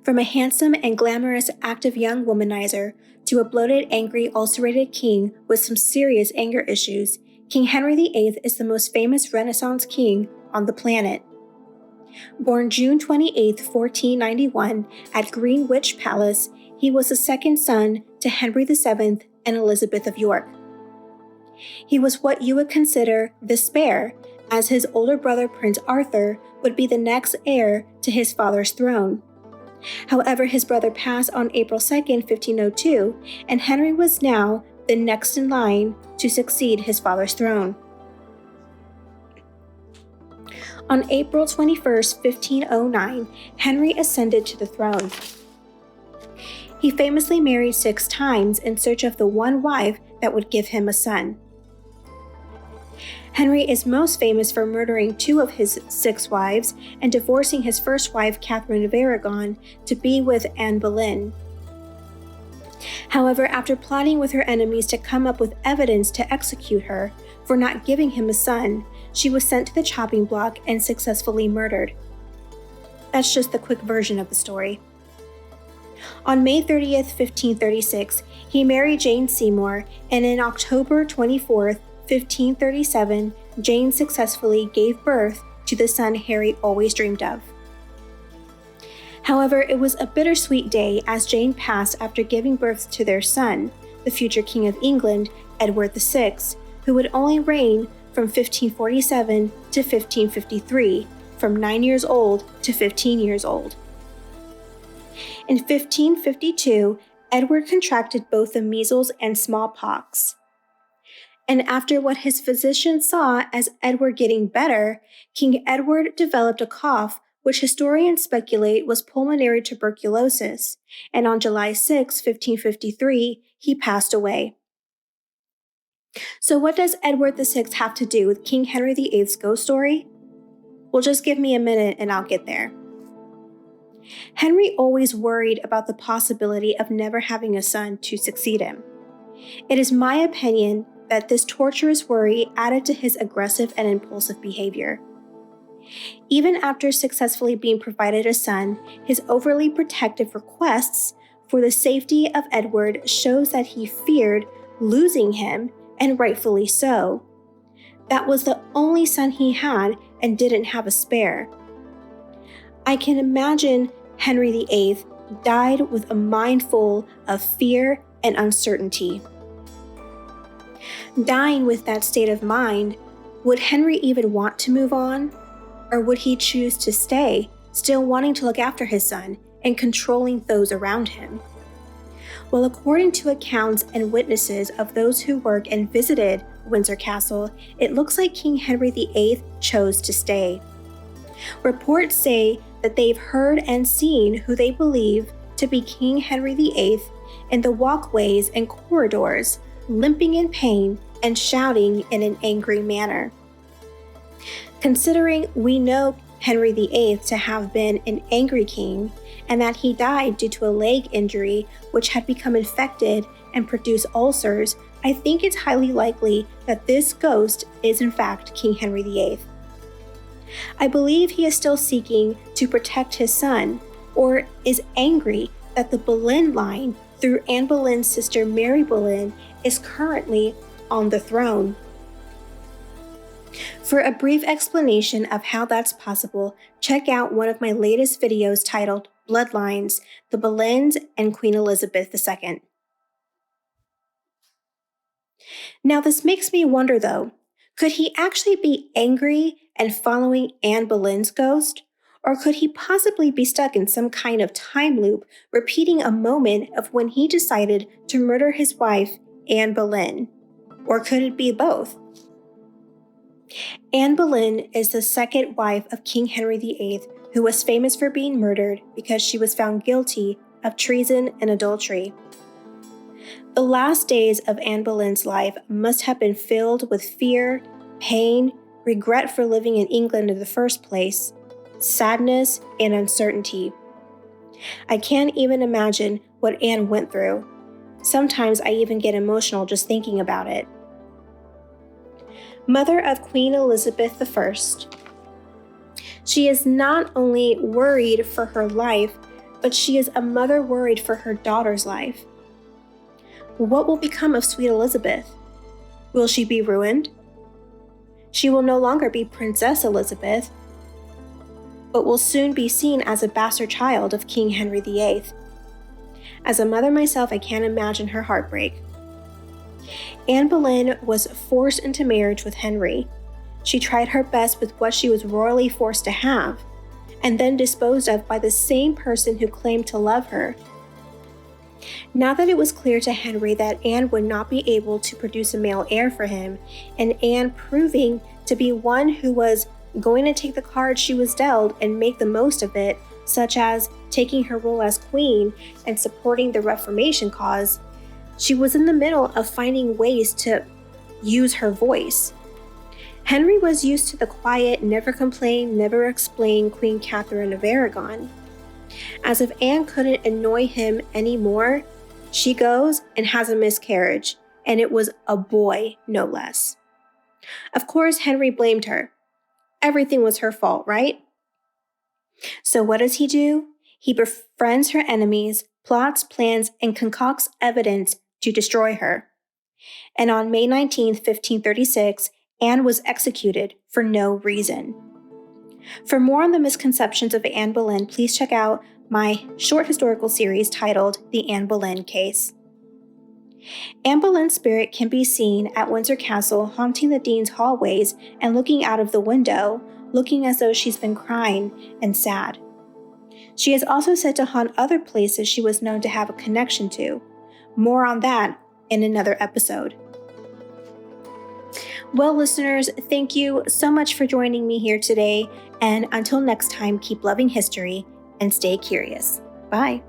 From a handsome and glamorous active young womanizer to a bloated, angry, ulcerated king with some serious anger issues, King Henry VIII is the most famous Renaissance king on the planet. Born June 28, 1491, at Greenwich Palace, he was the second son to Henry VII and Elizabeth of York. He was what you would consider the spare, as his older brother Prince Arthur would be the next heir to his father's throne. However, his brother passed on April 2, 1502, and Henry was now the next in line to succeed his father's throne. On April 21, 1509, Henry ascended to the throne. He famously married 6 times in search of the one wife that would give him a son. Henry is most famous for murdering 2 of his 6 wives and divorcing his first wife, Catherine of Aragon, to be with Anne Boleyn. However, after plotting with her enemies to come up with evidence to execute her for not giving him a son, she was sent to the chopping block and successfully murdered. That's just the quick version of the story. On May 30th, 1536, he married Jane Seymour, and in October 24th, 1537, Jane successfully gave birth to the son Harry always dreamed of. However, it was a bittersweet day as Jane passed after giving birth to their son, the future King of England, Edward VI, who would only reign from 1547 to 1553, from 9 years old to 15 years old. In 1552, Edward contracted both the measles and smallpox. And after what his physicians saw as Edward getting better, King Edward developed a cough which historians speculate was pulmonary tuberculosis, and on July 6, 1553, he passed away. So what does Edward VI have to do with King Henry VIII's ghost story? Well, just give me a minute and I'll get there. Henry always worried about the possibility of never having a son to succeed him. It is my opinion that this torturous worry added to his aggressive and impulsive behavior. Even after successfully being provided a son, his overly protective requests for the safety of Edward shows that he feared losing him, and rightfully so. That was the only son he had and didn't have a spare. I can imagine Henry VIII died with a mind full of fear and uncertainty. Dying with that state of mind, would Henry even want to move on? Or would he choose to stay, still wanting to look after his son and controlling those around him? Well, according to accounts and witnesses of those who worked and visited Windsor Castle, it looks like King Henry VIII chose to stay. Reports say that they've heard and seen who they believe to be King Henry VIII in the walkways and corridors, limping in pain and shouting in an angry manner. Considering we know Henry VIII to have been an angry king, and that he died due to a leg injury which had become infected and produced ulcers, I think it's highly likely that this ghost is in fact King Henry VIII. I believe he is still seeking to protect his son, or is angry that the Boleyn line through Anne Boleyn's sister Mary Boleyn is currently on the throne. For a brief explanation of how that's possible, check out one of my latest videos titled Bloodlines, the Boleyns and Queen Elizabeth II. Now this makes me wonder though, could he actually be angry and following Anne Boleyn's ghost? Or could he possibly be stuck in some kind of time loop, repeating a moment of when he decided to murder his wife, Anne Boleyn? Or could it be both? Anne Boleyn is the second wife of King Henry VIII, who was famous for being murdered because she was found guilty of treason and adultery. The last days of Anne Boleyn's life must have been filled with fear, pain, regret for living in England in the first place, sadness, and uncertainty. I can't even imagine what Anne went through. Sometimes I even get emotional just thinking about it. Mother of Queen Elizabeth I. She is not only worried for her life, but she is a mother worried for her daughter's life. What will become of sweet Elizabeth? Will she be ruined? She will no longer be Princess Elizabeth, but will soon be seen as a bastard child of King Henry VIII. As a mother myself, I can't imagine her heartbreak. Anne Boleyn was forced into marriage with Henry. She tried her best with what she was royally forced to have, and then disposed of by the same person who claimed to love her. Now that it was clear to Henry that Anne would not be able to produce a male heir for him, and Anne proving to be one who was going to take the card she was dealt and make the most of it, such as taking her role as queen and supporting the Reformation cause, she was in the middle of finding ways to use her voice. Henry was used to the quiet, never complain, never explain Queen Catherine of Aragon. As if Anne couldn't annoy him anymore, she goes and has a miscarriage, and it was a boy, no less. Of course, Henry blamed her. Everything was her fault, right? So what does he do? He befriends her enemies, plots, plans, and concocts evidence to destroy her. And on May 19, 1536, Anne was executed for no reason. For more on the misconceptions of Anne Boleyn, please check out my short historical series titled The Anne Boleyn Case. Anne Boleyn's spirit can be seen at Windsor Castle haunting the Dean's hallways and looking out of the window, looking as though she's been crying and sad. She is also said to haunt other places she was known to have a connection to. More on that in another episode. Well, listeners, thank you so much for joining me here today, and until next time, keep loving history and stay curious. Bye.